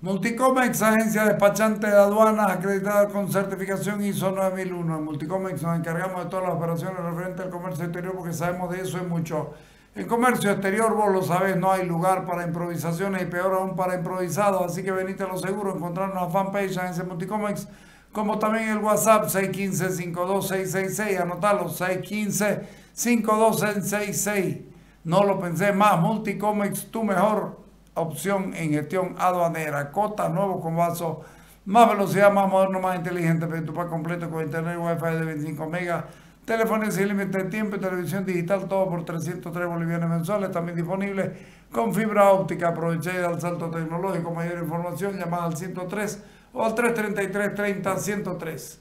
Multicomex, agencia despachante de aduanas acreditada con certificación ISO 9001. En Multicomex nos encargamos de todas las operaciones referentes al comercio exterior porque sabemos de eso y mucho. En comercio exterior, vos lo sabés, no hay lugar para improvisaciones y peor aún para improvisados. Así que venite a lo seguro, encontrarnos en la fanpage Agencia Multicomex, como también el WhatsApp 615-52666. Anotalo, 615-52666. No lo pensé más, Multicomex, tu mejor opción en gestión aduanera. Cotas nuevo con vaso, más velocidad, más moderno, más inteligente. Pide tu pack completo con internet y wifi de 25 megas. Telefonía sin límite de tiempo y televisión digital, todo por 303 bolivianos mensuales. También disponible con fibra óptica. Aproveché del salto tecnológico. Mayor información, llamada al 103 o al 333-30-103.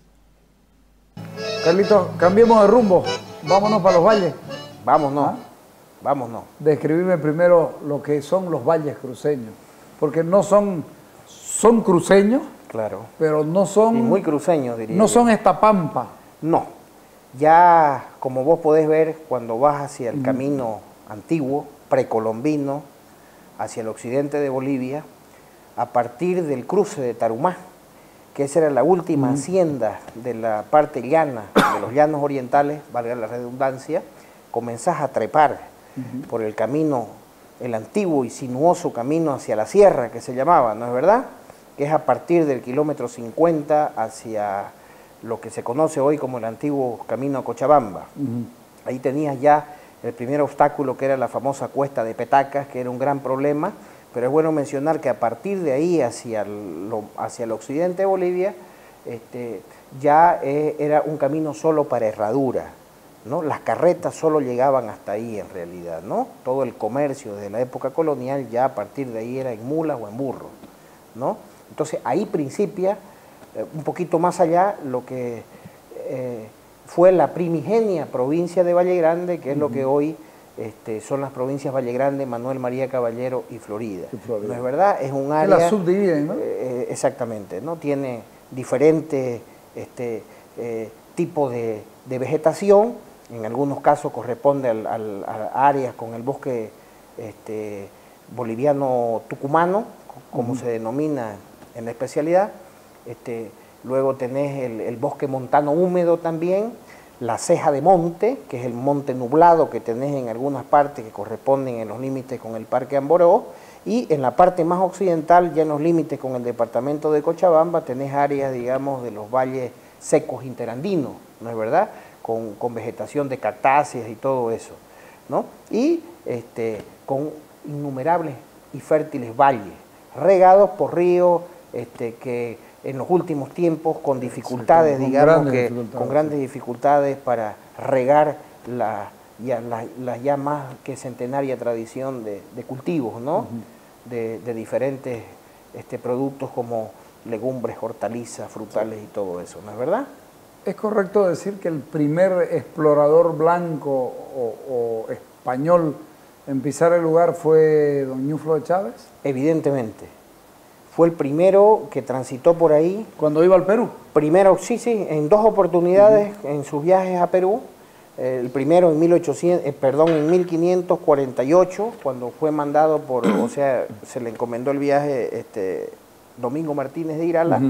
Carlito, cambiemos de rumbo. Vámonos para los valles. Vámonos, ¿Ah? vámonos. Describirme primero lo que son los valles cruceños. Porque no son cruceños, Claro. pero no son... Y muy cruceños, diría No yo. son esta pampa. No. Ya, como vos podés ver, cuando vas hacia el camino antiguo, precolombino, hacia el occidente de Bolivia, a partir del cruce de Tarumá, que esa era la última hacienda de la parte llana, de los llanos orientales, valga la redundancia, comenzás a trepar por el camino, el antiguo y sinuoso camino hacia la sierra, que se llamaba, ¿no es verdad? Que es a partir del kilómetro 50 hacia lo que se conoce hoy como el antiguo camino a Cochabamba. Ahí tenías ya el primer obstáculo, que era la famosa cuesta de Petacas, que era un gran problema, pero es bueno mencionar que a partir de ahí hacia el occidente de Bolivia, ya era un camino solo para herradura, ¿no? Las carretas solo llegaban hasta ahí en realidad, ¿no? Todo el comercio desde la época colonial ya a partir de ahí era en mulas o en burros, ¿no? Entonces ahí principia un poquito más allá lo que fue la primigenia provincia de Valle Grande, que es lo que hoy son las provincias Valle Grande, Manuel María Caballero y Florida. ¿No es verdad? Es un área... Que la subdividen, ¿no? Exactamente, ¿no? Tiene diferentes tipos de vegetación, en algunos casos corresponde a áreas con el bosque boliviano tucumano, como se denomina en la especialidad. Luego tenés el bosque montano húmedo también, la ceja de monte, que es el monte nublado que tenés en algunas partes que corresponden en los límites con el Parque Amboró, y en la parte más occidental, ya en los límites con el departamento de Cochabamba, tenés áreas, digamos, de los valles secos interandinos, ¿no es verdad?, con vegetación de cactáceas y todo eso, ¿no? Y con innumerables y fértiles valles, regados por ríos que en los últimos tiempos con dificultades, con digamos, grandes con grandes dificultades para regar la ya más que centenaria tradición de cultivos, ¿no? De diferentes productos como legumbres, hortalizas, frutales y todo eso, ¿no es verdad? ¿Es correcto decir que el primer explorador blanco o español en pisar el lugar fue don Ñuflo de Chávez? Evidentemente. Fue el primero que transitó por ahí. ¿Cuando iba al Perú? Primero, sí, en dos oportunidades en sus viajes a Perú. El primero en 1548, cuando fue mandado por, o sea, se le encomendó el viaje Domingo Martínez de Irala.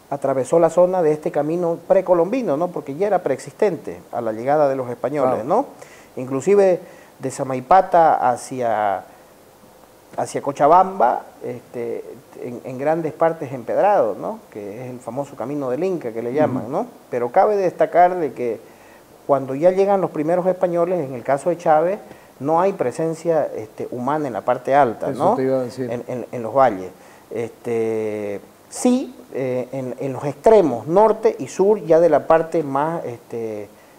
Atravesó la zona de este camino precolombino, ¿no? Porque ya era preexistente a la llegada de los españoles, ¿no? Inclusive de Samaipata hacia Cochabamba, en grandes partes empedrado, ¿no? Que es el famoso camino del Inca que le llaman, ¿no? Pero cabe destacar de que cuando ya llegan los primeros españoles, en el caso de Chávez, no hay presencia humana en la parte alta, Eso ¿no? te iba a decir. En los valles. Sí, en los extremos, norte y sur, ya de la parte más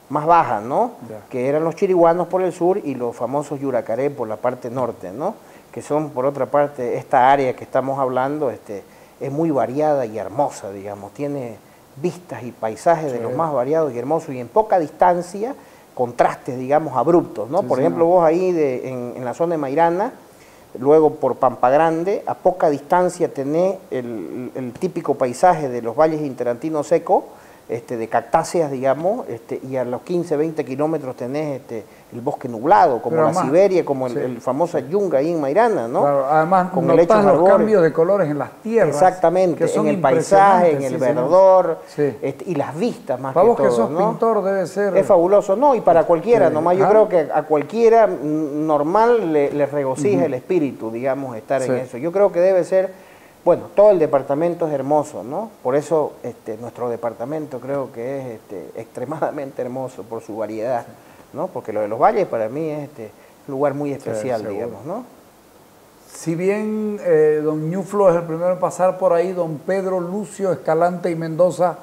baja, ¿no? Ya. Que eran los chiriguanos por el sur y los famosos yuracaré por la parte norte, ¿no? Que son, por otra parte, esta área que estamos hablando, es muy variada y hermosa, digamos, tiene vistas y paisajes de los más variados y hermosos, y en poca distancia, contrastes, digamos, abruptos, ¿no? Sí, por ejemplo, vos ahí en la zona de Mairana, luego por Pampa Grande, a poca distancia tenés el típico paisaje de los valles interantinos secos, de cactáceas, digamos, y a los 15, 20 kilómetros tenés el bosque nublado, como la Siberia, como el famoso Yunga ahí en Mairana, ¿no? Claro, además con notas los cambios de colores en las tierras. Exactamente, que son en el paisaje, en el verdor, y las vistas más que todo. Para vos que sos pintor debe ser... Es fabuloso, ¿no? Y para cualquiera, nomás yo creo que a cualquiera normal le regocija el espíritu, digamos, estar en eso. Yo creo que debe ser... Bueno, todo el departamento es hermoso, ¿no? Por eso nuestro departamento creo que es extremadamente hermoso por su variedad, ¿no? Porque lo de los valles para mí es un lugar muy especial, digamos, ¿no? Si bien don Ñuflo es el primero en pasar por ahí, don Pedro Lucio Escalante y Mendoza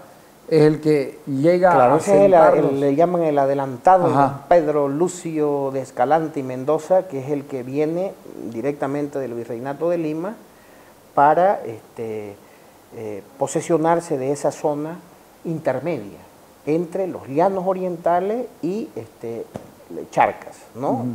es el que llega a sentarlos. Le llaman el adelantado, don Pedro Lucio de Escalante y Mendoza, que es el que viene directamente del Virreinato de Lima para posesionarse de esa zona intermedia entre los llanos orientales y charcas, ¿no?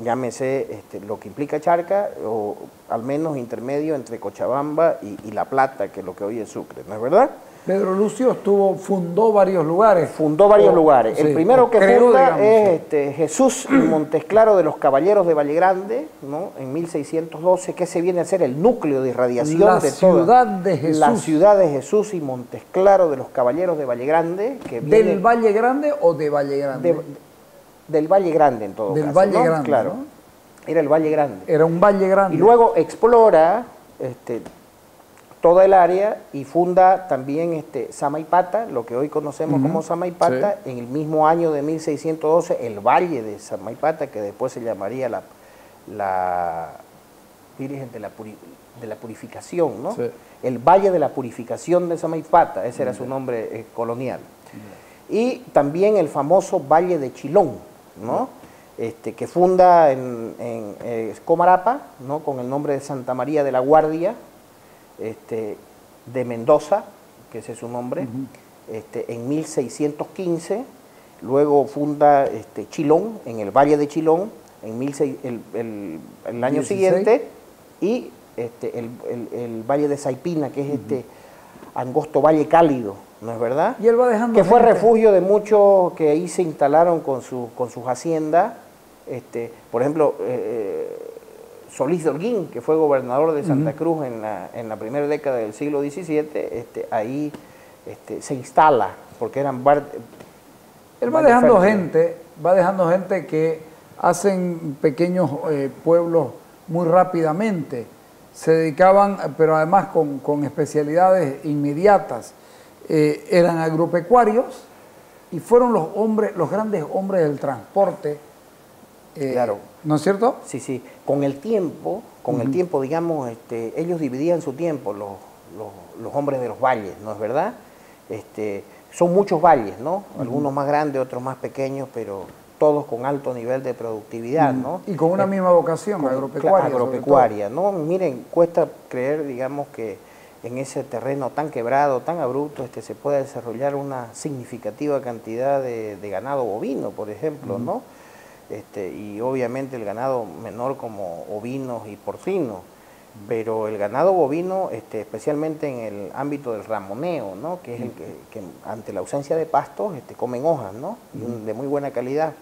Llámese lo que implica charca, o al menos intermedio entre Cochabamba y La Plata, que es lo que hoy es Sucre, ¿no es verdad? Pedro Lucio fundó varios lugares. Fundó varios lugares. El primero que funda es Jesús y Montesclaro de los Caballeros de Valle Grande, ¿no? En 1612, que se viene a ser el núcleo de irradiación de toda la ciudad de Jesús y Montesclaro de los Caballeros de Valle Grande. Que ¿Del Valle Grande o de Valle Grande? Del Valle Grande, en todo caso. Del Valle Grande, claro. ¿no? Era el Valle Grande. Era un Valle Grande. Y luego explora toda el área y funda también Samaipata, lo que hoy conocemos como Samaipata, en el mismo año de 1612, el Valle de Samaipata, que después se llamaría la Virgen de la Purificación, ¿no? Sí. El Valle de la Purificación de Samaipata, ese era su nombre colonial. Y también el famoso Valle de Chilón, ¿no? Que funda en Comarapa, ¿no? Con el nombre de Santa María de la Guardia, de Mendoza, que ese es su nombre, en 1615. Luego funda Chilón, en el Valle de Chilón, en el año siguiente, y el Valle de Saipina, que es angosto valle cálido, ¿no es verdad? Y él va dejando que fue refugio de muchos que ahí se instalaron con sus haciendas. Por ejemplo, Solís de Holguín, que fue gobernador de Santa Cruz en la primera década del siglo XVII, ahí se instala, porque eran... Él va dejando gente que hacen pequeños pueblos muy rápidamente. Se dedicaban, pero además con especialidades inmediatas. Eran agropecuarios y fueron los grandes hombres del transporte. Claro. ¿No es cierto? Sí, sí. Con el tiempo, digamos, ellos dividían su tiempo, los hombres de los valles, ¿no es verdad? Son muchos valles, ¿no? Algunos más grandes, otros más pequeños, pero todos con alto nivel de productividad, ¿no? Y con una misma vocación, agropecuaria. Agropecuaria, ¿no? Miren, cuesta creer, digamos, que en ese terreno tan quebrado, tan abrupto, se puede desarrollar una significativa cantidad de ganado bovino, por ejemplo, ¿no? Y obviamente el ganado menor como ovinos y porcinos, pero el ganado bovino, especialmente en el ámbito del ramoneo, ¿no? Que es el que ante la ausencia de pastos comen hojas, ¿no? De muy buena calidad.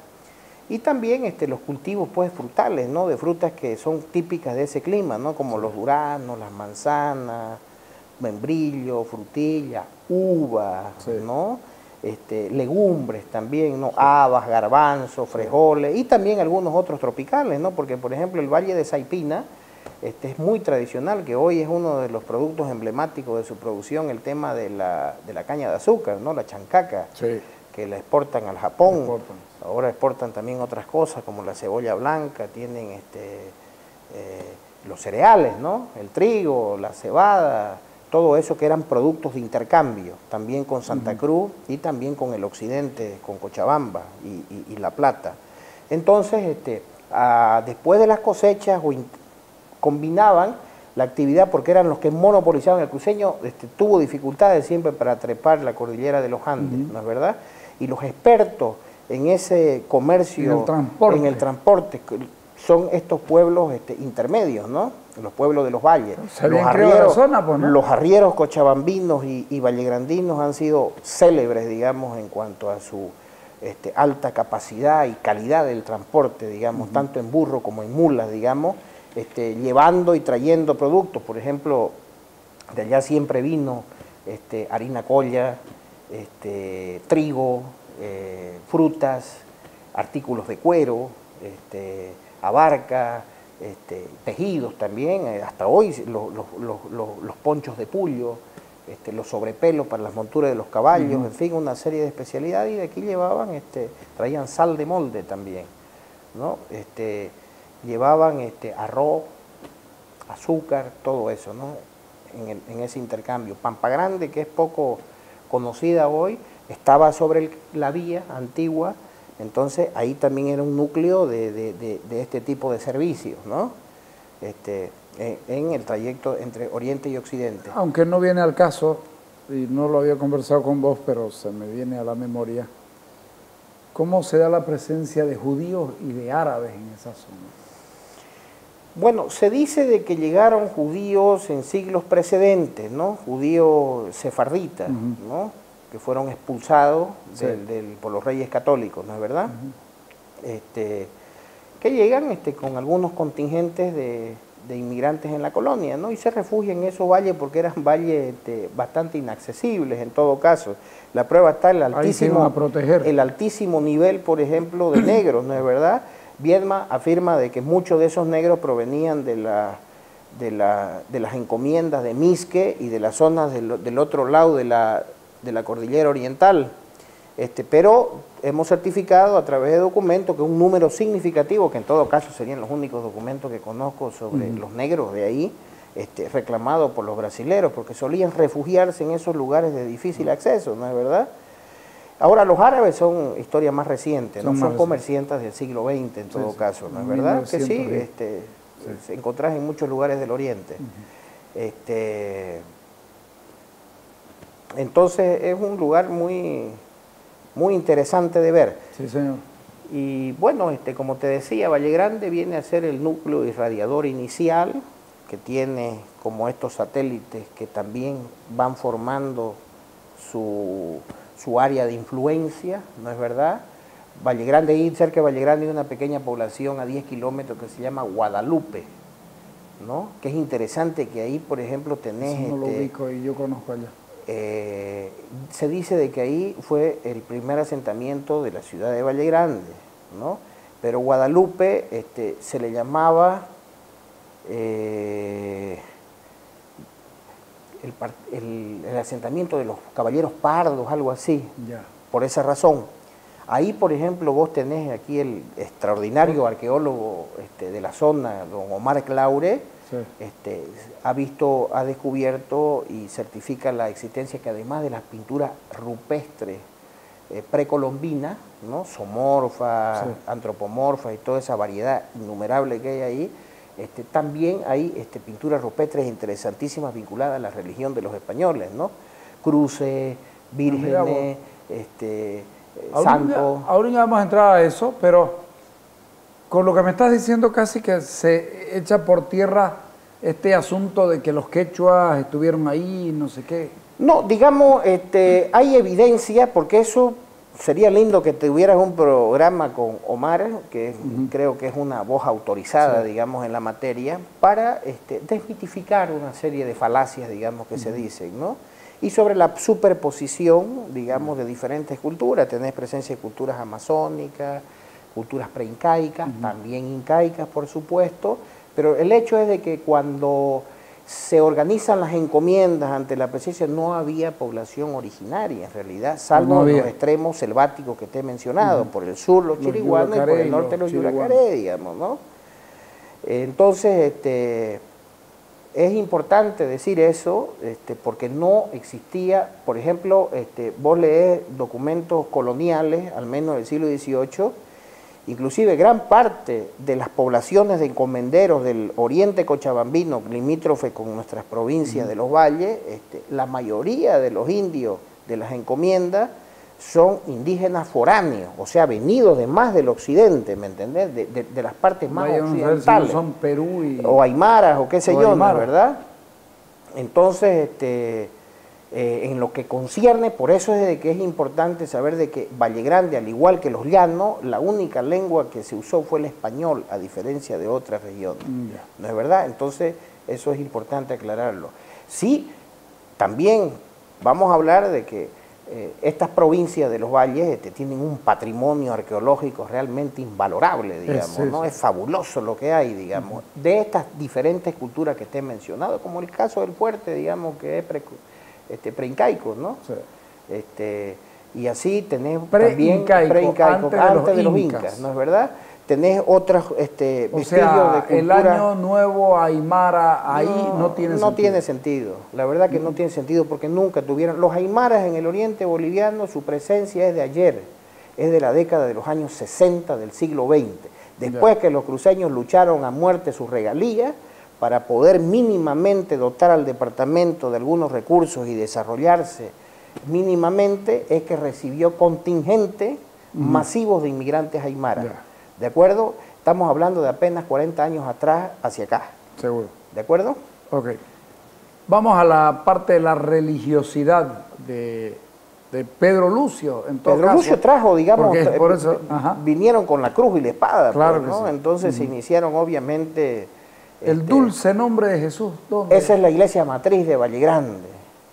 Y también los cultivos pues frutales, ¿no? De frutas que son típicas de ese clima, ¿no? Como los duranos, las manzanas, membrillo, frutilla, uva, ¿no? Legumbres también, ¿no? Habas, garbanzos, frijoles y también algunos otros tropicales, ¿no? Porque, por ejemplo, el Valle de Saipina es muy tradicional, que hoy es uno de los productos emblemáticos de su producción, el tema de la caña de azúcar, ¿no? La chancaca, que la exportan al Japón. Ahora exportan también otras cosas como la cebolla blanca, tienen los cereales, ¿no? El trigo, la cebada, todo eso que eran productos de intercambio, también con Santa Cruz y también con el occidente, con Cochabamba y La Plata. Entonces, después de las cosechas, combinaban la actividad, porque eran los que monopolizaban. El cruceño tuvo dificultades siempre para trepar la cordillera de los Andes, ¿no es verdad? Y los expertos en ese comercio, en el transporte, son estos pueblos intermedios, ¿no? Los pueblos de los valles. Los arrieros cochabambinos y vallegrandinos han sido célebres, digamos, en cuanto a su alta capacidad y calidad del transporte, digamos, tanto en burro como en mulas, digamos, llevando y trayendo productos. Por ejemplo, de allá siempre vino harina colla, trigo, frutas, artículos de cuero, abarca, tejidos también, hasta hoy los ponchos de puyo, los sobrepelos para las monturas de los caballos, en fin, una serie de especialidades, y de aquí llevaban, traían sal de molde también, ¿no? Llevaban arroz, azúcar, todo eso, ¿no? En ese intercambio. Pampa Grande, que es poco conocida hoy, estaba sobre la vía antigua, entonces ahí también era un núcleo de este tipo de servicios, ¿no? En el trayecto entre Oriente y Occidente. Aunque no viene al caso, y no lo había conversado con vos, pero se me viene a la memoria, ¿cómo se da la presencia de judíos y de árabes en esa zona? Bueno, se dice de que llegaron judíos en siglos precedentes, ¿no? Judíos sefarditas, ¿no? Que fueron expulsados por los reyes católicos, ¿no es verdad? Que llegan con algunos contingentes de inmigrantes en la colonia, ¿no? Y se refugian en esos valles porque eran valles bastante inaccesibles en todo caso. La prueba está el altísimo nivel, por ejemplo, de negros, ¿no es verdad? Viedma afirma de que muchos de esos negros provenían de las encomiendas de Misque y de las zonas del otro lado de la cordillera oriental. Pero hemos certificado a través de documentos que un número significativo, que en todo caso serían los únicos documentos que conozco sobre los negros de ahí, reclamado por los brasileros, porque solían refugiarse en esos lugares de difícil acceso, ¿no es verdad? Ahora, los árabes son historia más reciente, ¿no? Son comerciantes del siglo XX en todo caso, ¿no es verdad? Que sí, se encontrás en muchos lugares del Oriente. Entonces es un lugar muy interesante de ver. Sí, señor. Y bueno, como te decía, Valle Grande viene a ser el núcleo irradiador inicial, que tiene como estos satélites que también van formando su área de influencia, ¿no es verdad? Valle Grande, ahí cerca de Valle Grande hay una pequeña población a 10 kilómetros que se llama Guadalupe, ¿no? Que es interesante que ahí, por ejemplo, tenés... Eso no lo ubico y yo conozco allá. Se dice de que ahí fue el primer asentamiento de la ciudad de Valle Grande, ¿no? Pero Guadalupe se le llamaba el asentamiento de los caballeros pardos, algo así, por esa razón. Ahí, por ejemplo, vos tenés aquí el extraordinario arqueólogo de la zona, don Omar Claure, ha descubierto y certifica la existencia que además de las pinturas rupestres precolombinas, ¿no? Zoomorfa, antropomorfa y toda esa variedad innumerable que hay ahí, también hay pinturas rupestres interesantísimas vinculadas a la religión de los españoles, ¿no? Cruces, vírgenes, santos. Ahora vamos a entrar a eso, pero con lo que me estás diciendo casi que se echa por tierra este asunto de que los quechuas estuvieron ahí, no sé qué. No, digamos, hay evidencia, porque eso sería lindo que tuvieras un programa con Omar, que creo que es una voz autorizada, digamos, en la materia, para desmitificar una serie de falacias, digamos, que se dicen, ¿no? Y sobre la superposición, digamos, de diferentes culturas. Tenés presencia de culturas amazónicas, culturas preincaicas, también incaicas, por supuesto, pero el hecho es de que cuando se organizan las encomiendas ante la presencia no había población originaria en realidad, salvo los extremos selváticos que te he mencionado, por el sur los chiriguanos y por el norte los yuracaré, digamos, ¿no? Entonces, es importante decir eso, porque no existía, por ejemplo, vos leés documentos coloniales, al menos del siglo XVIII, inclusive gran parte de las poblaciones de encomenderos del oriente cochabambino, limítrofe con nuestras provincias de los valles, la mayoría de los indios de las encomiendas son indígenas foráneos, o sea, venidos de más del occidente, ¿me entendés? De las partes más Vaya, occidentales. si no son Perú y... O aymaras, o qué sé o yo, ¿no? aymara. ¿Verdad? Entonces, en lo que concierne, por eso es de que es importante saber de que Valle Grande, al igual que los llanos, la única lengua que se usó fue el español, a diferencia de otras regiones. ¿No es verdad? Entonces, eso es importante aclararlo. Sí, también vamos a hablar de que estas provincias de los valles tienen un patrimonio arqueológico realmente invalorable, digamos, ¿no? Es fabuloso lo que hay, digamos, de estas diferentes culturas que te he mencionado, como el caso del fuerte, digamos, que es preincaico, ¿no? Sí. Y así tenés Preincaico, también preincaico, antes de los incas, incas. ¿no es verdad? Tenés otros O vestigios sea, de el cultura. año nuevo aymara ahí no tiene sentido. No tiene sentido, la verdad que no tiene sentido porque nunca tuvieron. Los aymaras en el oriente boliviano, su presencia es de ayer, es de la década de los años 60 del siglo XX. Después que los cruceños lucharon a muerte sus regalías para poder mínimamente dotar al departamento de algunos recursos y desarrollarse mínimamente, es que recibió contingentes masivos de inmigrantes aymaras. ¿De acuerdo? Estamos hablando de apenas 40 años atrás hacia acá. Seguro. ¿De acuerdo? Ok. Vamos a la parte de la religiosidad de Pedro Lucio. En todo Pedro caso, Lucio trajo, digamos, porque por eso, ajá. vinieron con la cruz y la espada, Claro pues, que ¿no? sí. Entonces se iniciaron obviamente... El dulce nombre de Jesús, ¿dónde? Esa es la iglesia matriz de Valle Grande,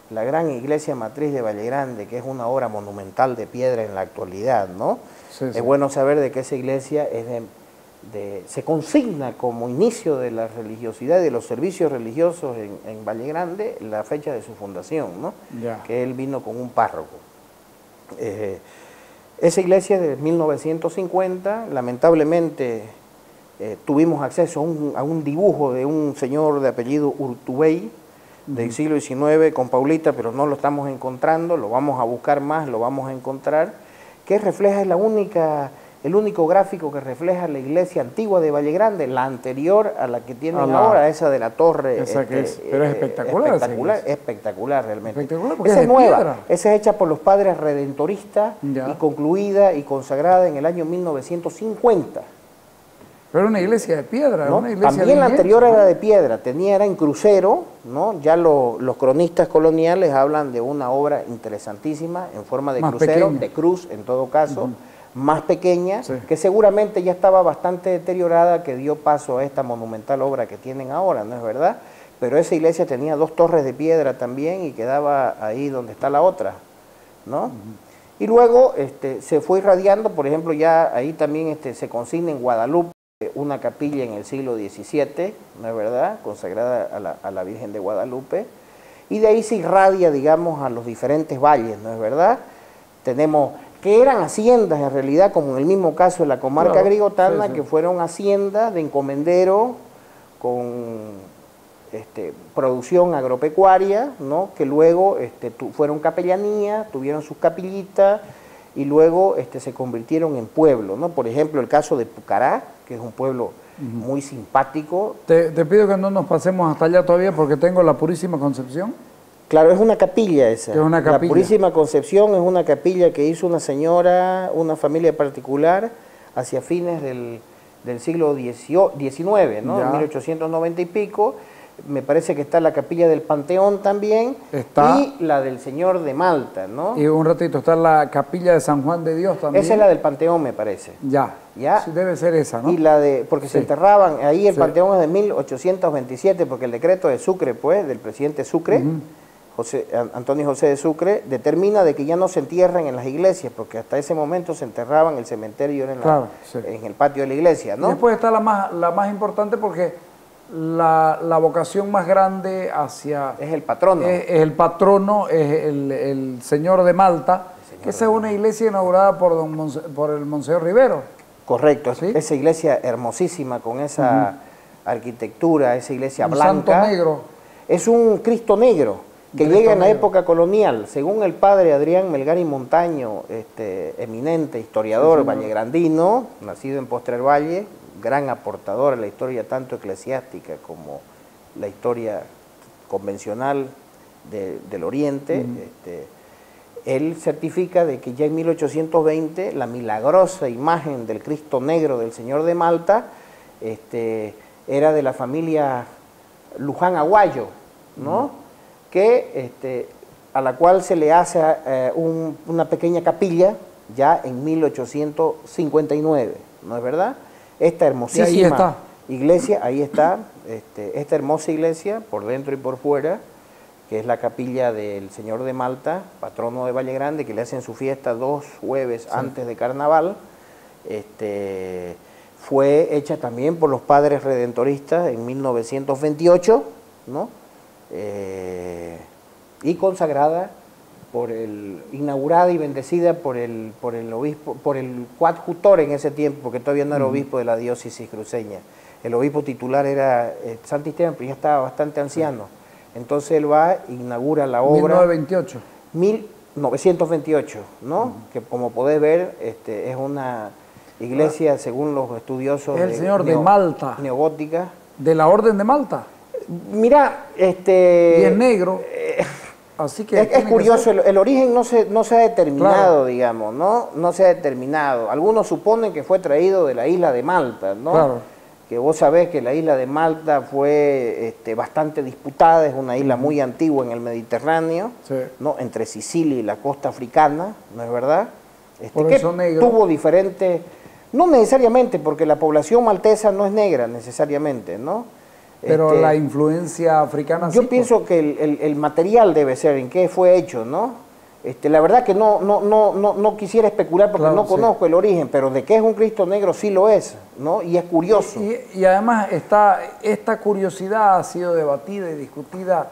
la gran iglesia matriz de Valle Grande, que es una obra monumental de piedra en la actualidad, ¿no? Sí, Es sí. bueno saber de que esa iglesia es se consigna como inicio de la religiosidad y de los servicios religiosos en Valle Grande la fecha de su fundación, ¿no? Ya. Que él vino con un párroco. Esa iglesia es de 1950, lamentablemente tuvimos acceso a un dibujo de un señor de apellido Urtubey del siglo XIX con Paulita, pero no lo estamos encontrando, lo vamos a buscar más, lo vamos a encontrar, que refleja, es el único gráfico que refleja la iglesia antigua de Valle Grande, la anterior a la que tienen ahora, esa de la torre. Esa que es, pero es espectacular. Espectacular realmente. Espectacular porque Esa es es de nueva, piedra. esa es hecha por los padres redentoristas Ya. y concluida y consagrada en el año 1950. Pero una iglesia de piedra, ¿no? una iglesia También la bien anterior hecha, ¿no? era de piedra, era en crucero, ¿no? Ya los cronistas coloniales hablan de una obra interesantísima en forma de Más crucero, pequeña. de cruz en todo caso, más pequeña, Sí. que seguramente ya estaba bastante deteriorada, que dio paso a esta monumental obra que tienen ahora, ¿no es verdad? Pero esa iglesia tenía 2 torres de piedra también y quedaba ahí donde está la otra, ¿no? Y luego se fue irradiando, por ejemplo, ya ahí también se consigna en Guadalupe una capilla en el siglo XVII, ¿no es verdad?, consagrada a la Virgen de Guadalupe, y de ahí se irradia, digamos, a los diferentes valles, ¿no es verdad? Tenemos, que eran haciendas en realidad, como en el mismo caso de la comarca Claro, agrigotana, sí, sí. que fueron haciendas de encomendero con producción agropecuaria, ¿no?, que luego fueron capellanía, tuvieron sus capillitas, y luego se convirtieron en pueblo, ¿no? Por ejemplo, el caso de Pucará, que es un pueblo muy simpático. Te pido que no nos pasemos hasta allá todavía porque tengo la Purísima Concepción. Claro, es una capilla esa. Es una capilla. La Purísima Concepción es una capilla que hizo una señora, una familia particular, hacia fines del siglo XIX, ¿no? Ya. En 1890 y pico. Me parece que está la capilla del Panteón también, Está. y la del Señor de Malta, ¿no? Y un ratito está la capilla de San Juan de Dios también. Esa es la del Panteón, me parece. Ya. Ya. Sí, debe ser esa, ¿no? Y la de, porque se Sí. enterraban, ahí el Sí. Panteón es de 1827, porque el decreto de Sucre, pues, del presidente Sucre, Antonio José de Sucre, determina de que ya no se entierran en las iglesias, porque hasta ese momento se enterraban en el cementerio, era Claro, sí. en el patio de la iglesia, Y ¿no? después está la más importante porque la vocación más grande hacia... Es el patrono. Es el patrono, es el Señor de Malta, que esa es una iglesia inaugurada por el Monseñor Rivero. Correcto, ¿Sí? esa iglesia hermosísima, con esa arquitectura, esa iglesia Un blanca. santo negro. Es un Cristo negro que Cristo llega en la negro. época colonial. Según el padre Adrián Melgari Montaño, eminente historiador Sí, señor. vallegrandino, nacido en Postrer Valle, gran aportador a la historia tanto eclesiástica como la historia convencional del Oriente. él certifica de que ya en 1820 la milagrosa imagen del Cristo Negro del Señor de Malta era de la familia Luján Aguayo, ¿no? A la cual se le hace una pequeña capilla ya en 1859, ¿no es verdad? Esta hermosísima iglesia, ahí está, esta hermosa iglesia por dentro y por fuera, que es la capilla del Señor de Malta, patrono de Valle Grande, que le hacen su fiesta 2 jueves antes de Carnaval. Fue hecha también por los padres redentoristas en 1928, ¿no? Y consagrada inaugurada y bendecida por el obispo, por el coadjutor en ese tiempo, porque todavía no era obispo de la diócesis cruceña. El obispo titular era Santisteban, pero ya estaba bastante anciano. Entonces él va, inaugura la obra. 1928, ¿no? Que como podés ver, es una iglesia, según los estudiosos, el señor de Malta, neogótica. ¿De la Orden de Malta? Mira, y es negro. Así que es curioso, el origen no se ha determinado, digamos, ¿no? No se ha determinado. Algunos suponen que fue traído de la isla de Malta, ¿no? Claro. Que vos sabés que la isla de Malta fue bastante disputada, es una isla muy antigua en el Mediterráneo, ¿no? Entre Sicilia y la costa africana, ¿no es verdad? Por eso negro. Tuvo diferentes, no necesariamente, porque la población maltesa no es negra necesariamente, ¿no? Pero la influencia africana yo sí, pienso que el material debe ser, en qué fue hecho, ¿no? La verdad que no quisiera especular porque no conozco el origen, pero de que es un Cristo negro sí lo es, ¿no? Y es curioso. Y además esta curiosidad ha sido debatida y discutida.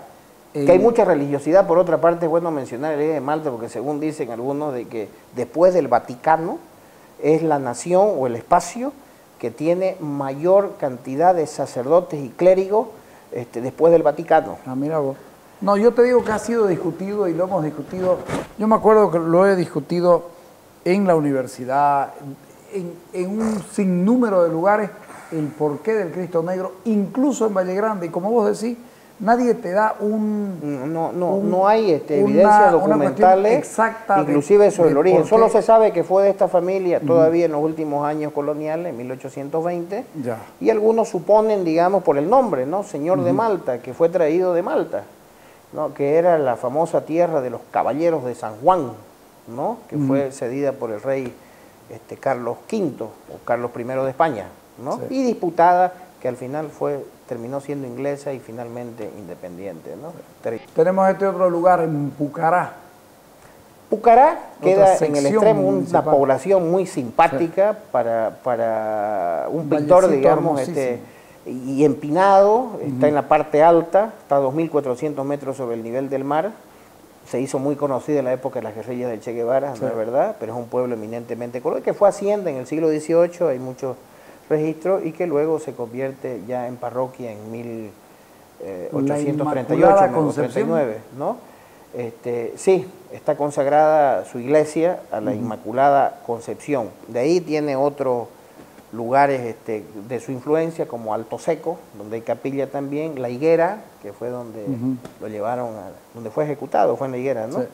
Que hay mucha religiosidad, por otra parte es bueno mencionar el de Malta, porque según dicen algunos de que después del Vaticano es la nación o el espacio que tiene mayor cantidad de sacerdotes y clérigos después del Vaticano. Ah, mira vos. No, yo te digo que ha sido discutido y lo hemos discutido. Yo me acuerdo que lo he discutido en la universidad, en un sinnúmero de lugares, el porqué del Cristo Negro, incluso en Valle Grande. Y como vos decís, nadie te da no hay evidencias documentales exacta inclusive sobre el origen. Solo se sabe que fue de esta familia todavía en los últimos años coloniales, en 1820. Ya. Y algunos suponen, digamos, por el nombre, ¿no? Señor de Malta, que fue traído de Malta, ¿no? Que era la famosa tierra de los caballeros de San Juan, ¿no? Que fue cedida por el rey Carlos V o Carlos I de España, ¿no? Sí. Y disputada, que al final terminó siendo inglesa y finalmente independiente, ¿no? Tenemos este otro lugar en Pucará. Pucará queda en el extremo, municipal. una población muy simpática para un pintor, digamos, y empinado, está en la parte alta, está a 2.400 metros sobre el nivel del mar. Se hizo muy conocido en la época de las guerrillas del Che Guevara, ¿no es verdad? Pero es un pueblo eminentemente colonial, que fue hacienda en el siglo XVIII, hay muchos registros, y que luego se convierte ya en parroquia en 1838, 39, ¿no? Sí, está consagrada su iglesia a la Inmaculada Concepción. De ahí tiene otros lugares de su influencia, como Alto Seco, donde hay capilla también, La Higuera, que fue donde lo llevaron, donde fue ejecutado, fue en La Higuera, ¿no? Sí.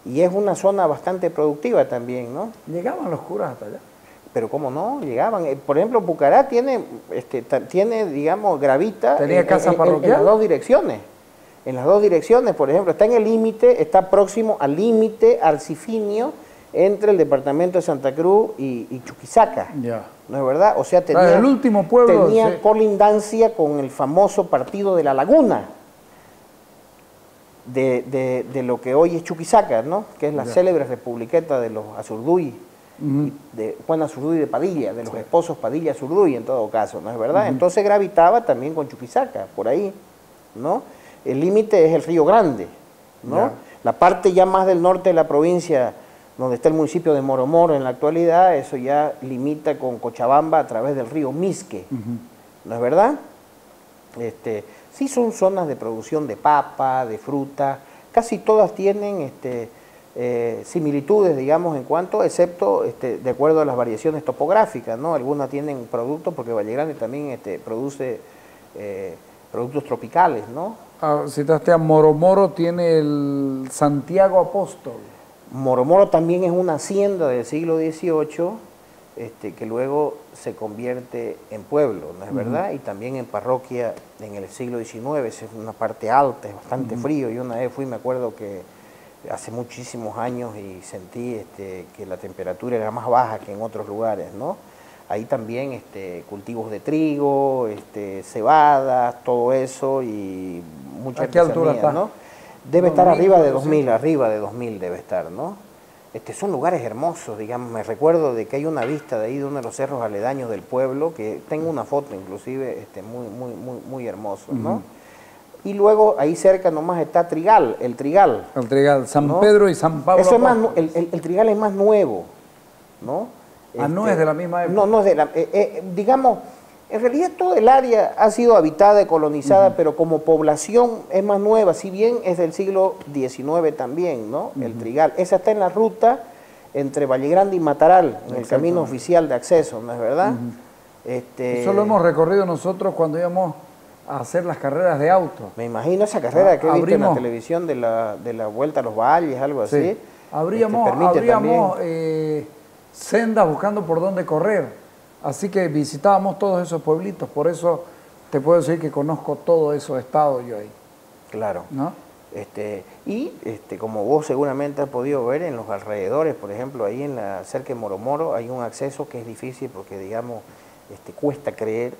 Y es una zona bastante productiva también, ¿no? ¿Llegaban los curas hasta allá? Pero cómo no, llegaban. Por ejemplo, Pucará tiene, digamos, gravita ¿Tenía casa parroquial? En las dos direcciones. En las dos direcciones, por ejemplo, está en el límite, está próximo al límite arcifinio entre el departamento de Santa Cruz y Chuquisaca. Ya. ¿No es verdad? O sea, tenía, el último pueblo, tenía colindancia con el famoso partido de La Laguna, de lo que hoy es Chuquisaca, ¿no? Que es la célebre republiqueta de los Azurduy, de Juan Azurduy de Padilla, de los esposos Padilla Azurduy en todo caso, ¿no es verdad? Entonces gravitaba también con Chuquisaca, por ahí, ¿no? El límite es el Río Grande, ¿no? La parte ya más del norte de la provincia, donde está el municipio de Moromoro en la actualidad, eso ya limita con Cochabamba a través del río Misque, ¿no es verdad? Sí son zonas de producción de papa, de fruta, casi todas tienen similitudes, digamos, en cuanto, excepto de acuerdo a las variaciones topográficas, ¿no? Algunas tienen productos, porque Valle Grande también produce productos tropicales, ¿no? citaste a Moromoro, tiene el Santiago Apóstol. Moromoro también es una hacienda del siglo XVIII, que luego se convierte en pueblo, ¿no es verdad? Y también en parroquia en el siglo XIX, es una parte alta, es bastante frío. Yo una vez fui, me acuerdo que hace muchísimos años, y sentí que la temperatura era más baja que en otros lugares, ¿no? Ahí también cultivos de trigo, cebadas, todo eso, y mucha ¿A qué altura artesanía, está? ¿no? Debe estar arriba de 2000, 2400. arriba de 2000 debe estar, ¿no? Son lugares hermosos, digamos. Me recuerdo de que hay una vista de ahí de uno de los cerros aledaños del pueblo, que tengo una foto inclusive, muy hermoso, ¿no? Y luego ahí cerca nomás está Trigal, el Trigal. El Trigal, San ¿no? Pedro y San Pablo. Eso es más, Apóstol. el Trigal es más nuevo, ¿no? No es de la misma época. No, no es de la... digamos, en realidad todo el área ha sido habitada y colonizada, pero como población es más nueva, si bien es del siglo XIX también, ¿no? El Trigal. Esa está en la ruta entre Valle Grande y Mataral, en el camino oficial de acceso, ¿no es verdad? Eso lo hemos recorrido nosotros cuando íbamos a hacer las carreras de auto. Me imagino esa carrera que he visto en la Abrimos- televisión de la Vuelta a los Valles, algo así. Sí. Abríamos sendas buscando por dónde correr. Así que visitábamos todos esos pueblitos. Por eso te puedo decir que conozco todo eso, he estado yo ahí. Claro. ¿No? Como vos seguramente has podido ver en los alrededores, por ejemplo, ahí cerca de Moromoro hay un acceso que es difícil porque, digamos, cuesta creer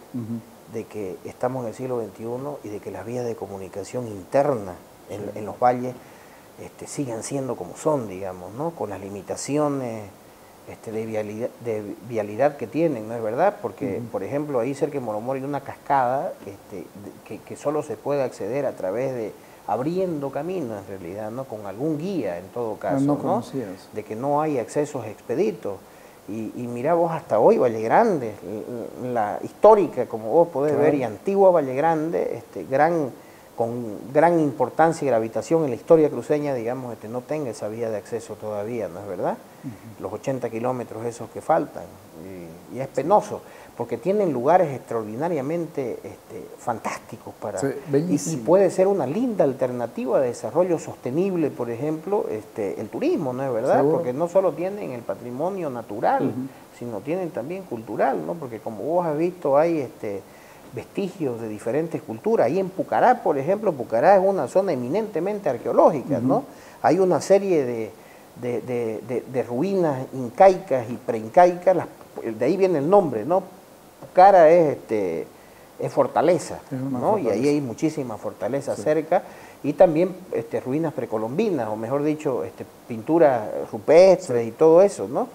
de que estamos en el siglo XXI y de que las vías de comunicación interna en los valles sigan siendo como son, digamos, ¿no? Con las limitaciones de vialidad que tienen, ¿no es verdad? Porque, por ejemplo, ahí cerca de Moromoro hay una cascada que solo se puede acceder a través de abriendo caminos, en realidad, ¿no? Con algún guía, en todo caso, No ¿no? conocía eso. De que no hay accesos expeditos. Y mirá vos hasta hoy, Valle Grande, la histórica, como vos podés ver, y antigua Valle Grande, con gran importancia y gravitación en la historia cruceña, digamos, no tenga esa vía de acceso todavía, ¿no es verdad? Los 80 kilómetros esos que faltan, y es penoso, porque tienen lugares extraordinariamente fantásticos para... Sí, y bellísimo. puede ser una linda alternativa de desarrollo sostenible, por ejemplo, el turismo, ¿no es verdad? Seguro. Porque no solo tienen el patrimonio natural, sino tienen también cultural, ¿no? Porque como vos has visto, hay vestigios de diferentes culturas. Ahí en Pucará, por ejemplo, Pucará es una zona eminentemente arqueológica, ¿no? Hay una serie de ruinas incaicas y preincaicas, de ahí viene el nombre, ¿no? Pucará es fortaleza, Es una ¿no? fortaleza. Y ahí hay muchísimas fortalezas cerca, y también ruinas precolombinas, o mejor dicho, pinturas rupestres y todo eso, ¿no?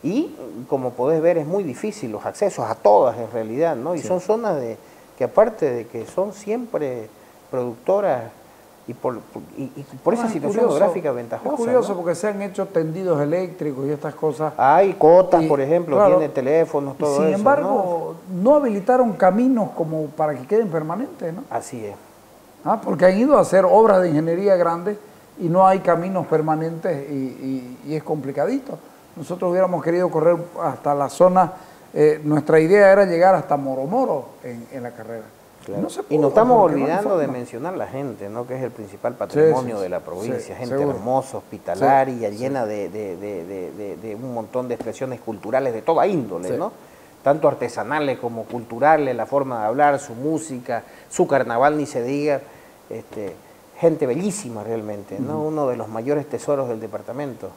Y como podés ver, es muy difícil los accesos a todas en realidad, ¿no? Y son zonas que aparte de que son siempre productoras y por esa Es situación curioso, geográfica ventajosa. Es curioso, ¿no? porque se han hecho tendidos eléctricos y estas cosas. Hay cotas, Y, por ejemplo, claro, tiene teléfonos, todo Sin eso. embargo, no habilitaron caminos como para que queden permanentes, ¿no? Así es. Porque han ido a hacer obras de ingeniería grandes y no hay caminos permanentes y es complicadito. Nosotros hubiéramos querido correr hasta la zona, nuestra idea era llegar hasta Moromoro en la carrera. Claro. No se Y pudo, nos estamos porque no hay olvidando de forma. mencionar la gente, ¿no? Que es el principal patrimonio sí, de la sí, provincia, gente seguro. hermosa, hospitalaria, llena de un montón de expresiones culturales de toda índole, Sí. ¿no? Tanto artesanales como culturales, la forma de hablar, su música, su carnaval, ni se diga, gente bellísima realmente, ¿no? Uno de los mayores tesoros del departamento.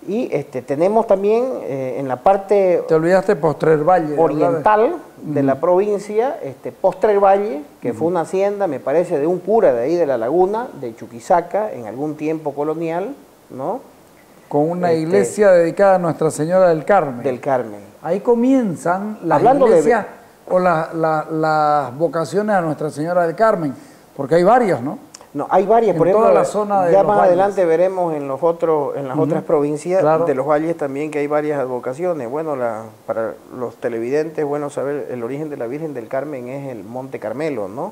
Y tenemos también en la parte Te olvidaste Postrer Valle. ¿verdad? oriental de la provincia, Postrer Valle, que fue una hacienda, me parece, de un cura de ahí de la laguna, de Chuquisaca, en algún tiempo colonial, ¿no? Con una iglesia dedicada a Nuestra Señora del Carmen. Del Carmen. Ahí comienzan las Hablando iglesias o las vocaciones a Nuestra Señora del Carmen, porque hay varias, ¿no? No, hay varias, En por ejemplo, toda la zona de ya los más valles. adelante veremos en las otras provincias claro. de los valles también que hay varias advocaciones. Bueno, para los televidentes, bueno saber, el origen de la Virgen del Carmen es el Monte Carmelo, ¿no?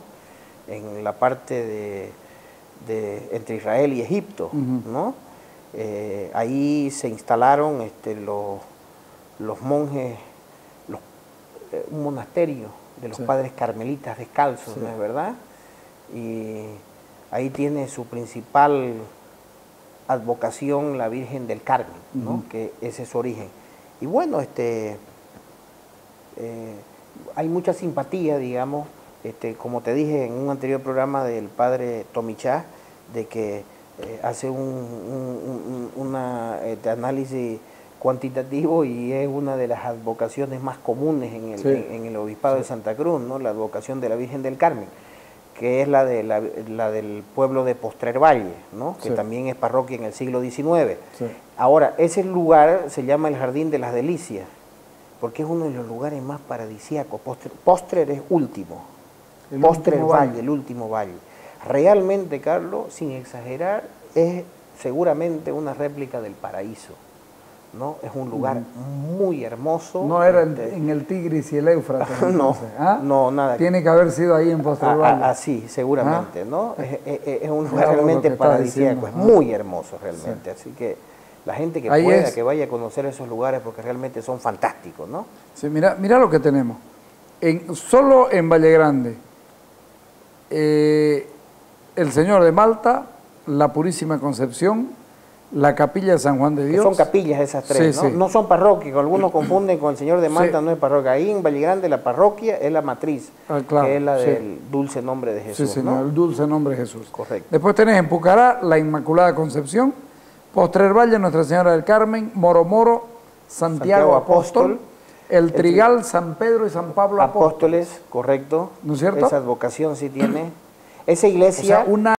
En la parte entre Israel y Egipto, ¿no? Ahí se instalaron los monjes, un monasterio de los padres carmelitas descalzos, ¿no es verdad? y ahí tiene su principal advocación la Virgen del Carmen, ¿no? Que ese es su origen. Y bueno, hay mucha simpatía, digamos, como te dije en un anterior programa del padre Tomichá, de que hace un análisis cuantitativo y es una de las advocaciones más comunes en el Obispado de Santa Cruz, ¿no? La advocación de la Virgen del Carmen, que es la del pueblo de Postrer Valle, ¿no? Que también es parroquia en el siglo XIX. Sí. Ahora, ese lugar se llama el Jardín de las Delicias, porque es uno de los lugares más paradisíacos. Postrer es último, Postrer Valle, el último valle. Realmente, Carlos, sin exagerar, es seguramente una réplica del paraíso, ¿no? Es un lugar muy hermoso. No era en el Tigris y el Éufrates. No, no, nada. Tiene que haber sido ahí en Postrer Valle. Así, seguramente, ¿no? Es un lugar realmente paradisíaco, es muy hermoso realmente. Así que la gente que ahí pueda, que vaya a conocer esos lugares porque realmente son fantásticos, ¿no? Sí, mira lo que tenemos. Solo en Valle Grande, el Señor de Malta, la Purísima Concepción, la Capilla de San Juan de Dios. Que son capillas esas tres, sí, ¿no? sí. No son parroquias, algunos confunden con el Señor de Malta, no es parroquia. Ahí en Valle Grande la parroquia es la matriz, claro, que es la del dulce nombre de Jesús, sí, señor, ¿no? el dulce nombre de Jesús. Correcto. Después tenés en Pucará la Inmaculada Concepción, Postrer Valle, Nuestra Señora del Carmen, Moro, Santiago Apóstol, el Trigal, San Pedro y San Pablo Apóstoles, correcto. ¿No es cierto? Esa advocación sí tiene. Esa iglesia... O sea, una